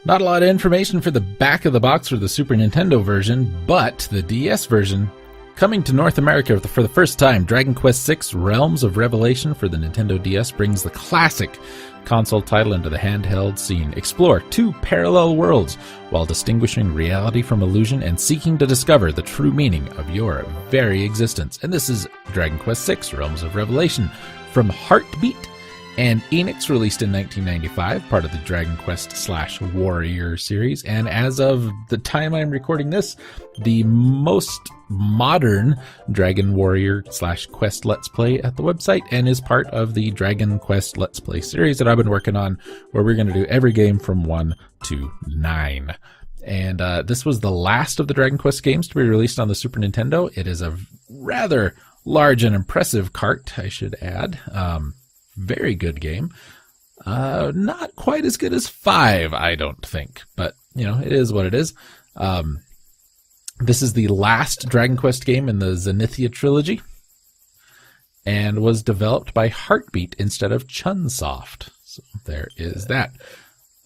Not a lot of information for the back of the box for the Super Nintendo version, but the DS version coming to North America for the first time. Dragon Quest VI Realms of Revelation for the Nintendo DS brings the classic console title into the handheld scene. Explore two parallel worlds while distinguishing reality from illusion and seeking to discover the true meaning of your very existence. And this is Dragon Quest VI Realms of Revelation from Heartbeat and Enix, released in 1995, part of the Dragon Quest / Warrior series. And as of the time I'm recording this, the most modern Dragon Warrior / Quest Let's Play at the website, and is part of the Dragon Quest Let's Play series that I've been working on, where we're going to do every game from 1 to 9. And this was the last of the Dragon Quest games to be released on the Super Nintendo. It is a rather large and impressive cart, I should add. Very good game. Not quite as good as 5, I don't think, but you know, it is what it is. This is the last Dragon Quest game in the Zenithia trilogy, and was developed by Heartbeat instead of Chunsoft. So there is that.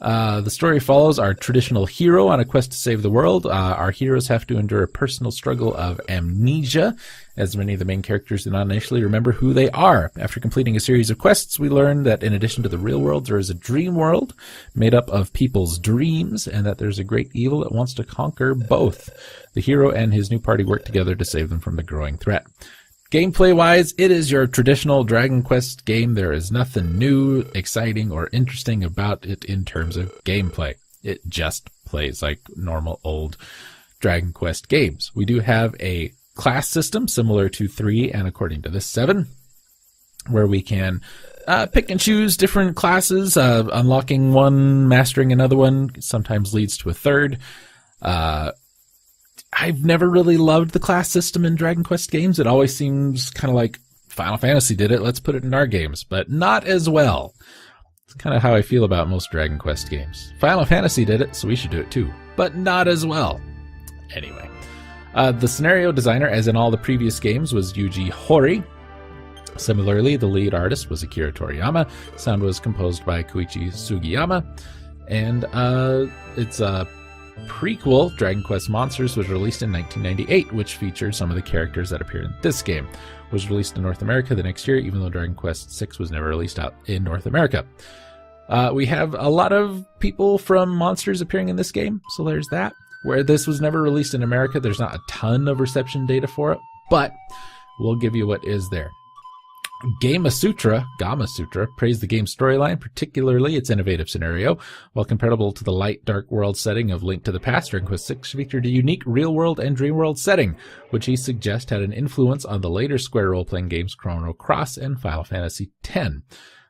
The story follows our traditional hero on a quest to save the world. Our heroes have to endure a personal struggle of amnesia, as many of the main characters do not initially remember who they are. After completing a series of quests, we learn that in addition to the real world, there is a dream world made up of people's dreams, and that there's a great evil that wants to conquer both. The hero and his new party work together to save them from the growing threat. Gameplay-wise, it is your traditional Dragon Quest game. There is nothing new, exciting, or interesting about it in terms of gameplay. It just plays like normal old Dragon Quest games. We do have a class system similar to 3 and, according to this, 7, where we can pick and choose different classes. Unlocking one, mastering another one sometimes leads to a third. I've never really loved the class system in Dragon Quest games. It always seems kind of like Final Fantasy did it, let's put it in our games, but not as well. It's kind of how I feel about most Dragon Quest games. Final Fantasy did it, so we should do it too, but not as well. Anyway, the scenario designer, as in all the previous games, was Yuji Horii. Similarly, the lead artist was Akira Toriyama. Sound was composed by Koichi Sugiyama. And it's a prequel, Dragon Quest Monsters, was released in 1998, which features some of the characters that appear in this game. Was released in North America the next year, even though Dragon Quest VI was never released out in North America. We have a lot of people from Monsters appearing in this game, so there's that. Where this was never released in America, there's not a ton of reception data for it, but we'll give you what is there. Gama Sutra praised the game's storyline, particularly its innovative scenario. While comparable to the light, dark world setting of Link to the Past, Dragon Quest VI featured a unique real-world and dream-world setting, which he suggests had an influence on the later Square role-playing games Chrono Cross and Final Fantasy X.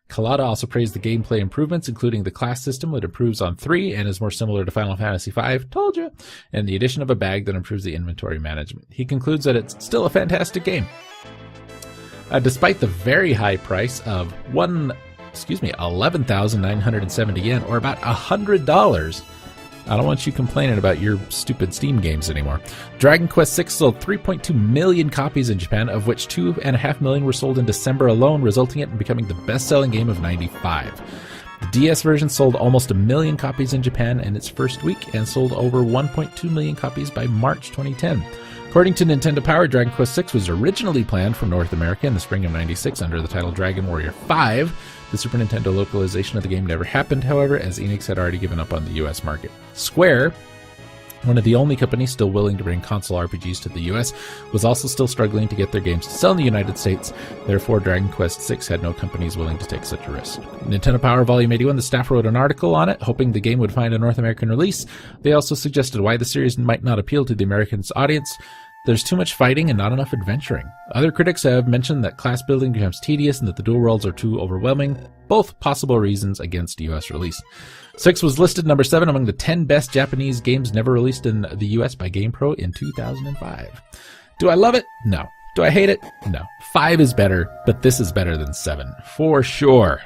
Kawada also praised the gameplay improvements, including the class system that improves on 3 and is more similar to Final Fantasy V, told you, and the addition of a bag that improves the inventory management. He concludes that it's still a fantastic game. Despite the very high price of 11,970 yen, or about $100, I don't want you complaining about your stupid Steam games anymore. Dragon Quest VI sold 3.2 million copies in Japan, of which 2.5 million were sold in December alone, resulting in it becoming the best-selling game of '95. The DS version sold almost 1 million copies in Japan in its first week, and sold over 1.2 million copies by March 2010. According to Nintendo Power, Dragon Quest VI was originally planned for North America in the spring of '96 under the title Dragon Warrior 5. The Super Nintendo localization of the game never happened, however, as Enix had already given up on the US market. Square, one of the only companies still willing to bring console RPGs to the US, was also still struggling to get their games to sell in the United States. Therefore, Dragon Quest VI had no companies willing to take such a risk. Nintendo Power Volume 81, the staff wrote an article on it, hoping the game would find a North American release. They also suggested why the series might not appeal to the American audience. There's too much fighting and not enough adventuring. Other critics have mentioned that class building becomes tedious and that the dual worlds are too overwhelming, both possible reasons against US release. 6 was listed number 7 among the 10 best Japanese games never released in the US by GamePro in 2005. Do I love it? No. Do I hate it? No. 5 is better, but this is better than 7, for sure.